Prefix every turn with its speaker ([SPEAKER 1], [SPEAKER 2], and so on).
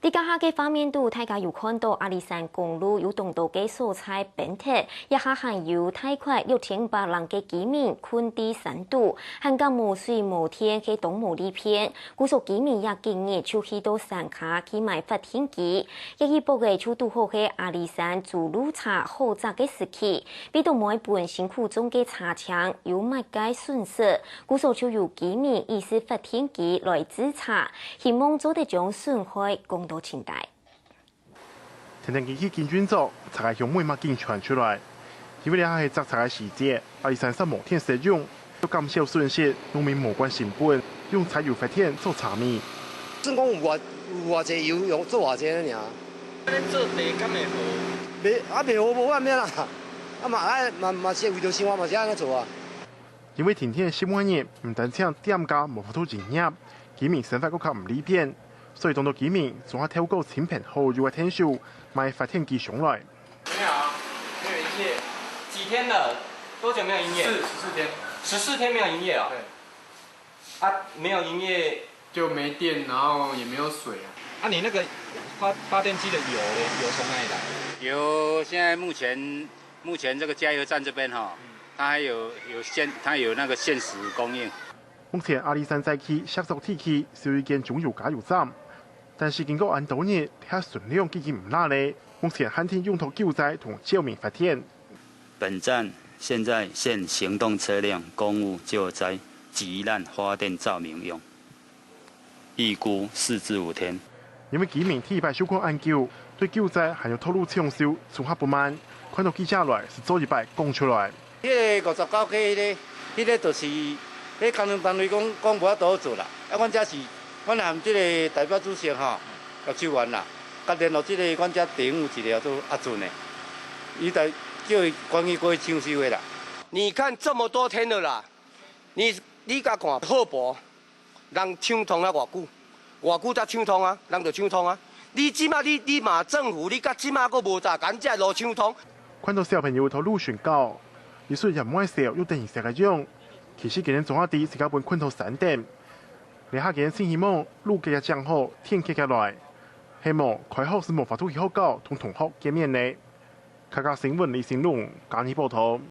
[SPEAKER 1] 伫家下嘅方面度，大家有看到阿里山公路有动到嘅蔬菜变铁，一下含有太快6500人嘅居民困伫山度，汉江无水无天嘅东无里片，古属居民也建议就去到山卡去买发电机。一一部嘅就拄好喺阿里山做路查好杂嘅时期，比到每本辛苦中嘅查墙有乜嘅损失，古属就有居民以是发电机来自查，希望做得将损害公道清代。
[SPEAKER 2] 天天机器建军组查个项目嘛经传出来，因为了系查查嘅细节，阿里山上某天使用都减少损失，农民无关成本，用柴油发电做茶米。
[SPEAKER 3] 算讲有偌济油用做偌济尔。
[SPEAKER 4] 咱做地敢会好？
[SPEAKER 3] 袂好无安咩啦，嘛是为着生活嘛是安尼做啊。
[SPEAKER 2] 因为天天10万人唔单止店家无法度营业，居民生活更加唔利便，所以当到居民总系透过亲朋好友嘅天数买发电机上来。
[SPEAKER 4] 没有啊，没有营业，几天了？多久没有营业？14天。14天没有营业啊？对。啊，没有营业
[SPEAKER 5] 就没电，然后也没有水啊。
[SPEAKER 4] 啊，你那个发电机的油呢？油从哪里来？
[SPEAKER 6] 油现在目前这个加油站这边哈，它有那个限时供应。
[SPEAKER 2] 目前阿里山灾区涉足地区是一间总油加油站，但是经过按多年，它存量已经唔大咧。目前旱天用途救灾同照明发电。
[SPEAKER 7] 本站现在限行动车辆、公务救灾、急难发电照明用，预估4至5天。
[SPEAKER 2] 因为居民提摆收款案救，对救灾还有透露抢修出发不慢，看到记者来是做一摆讲出来。
[SPEAKER 3] 迄个59个迄个就是，迄工程单位讲无法度做啦。啊，阮这是，阮含即个代表主席吼，叶秀元啦，甲联络即个阮这地方有一个叫做阿俊的，伊在叫伊关于过去抢修的啦。你看这么多天了啦，你甲看好薄，人抢通啊偌久？偌久才抢通啊？人就抢通啊！你即马你嘛政府，你甲即马阁无咋赶这路抢通。
[SPEAKER 2] 看到小朋友头路宣告，你说人外少要等于成个样，其实今日中下啲是甲本困到3點，你下今日先希望路繼續降好，天氣起來，希望開學是無法度去學校同同學見面呢。客家新聞李成龍，嘉義報道。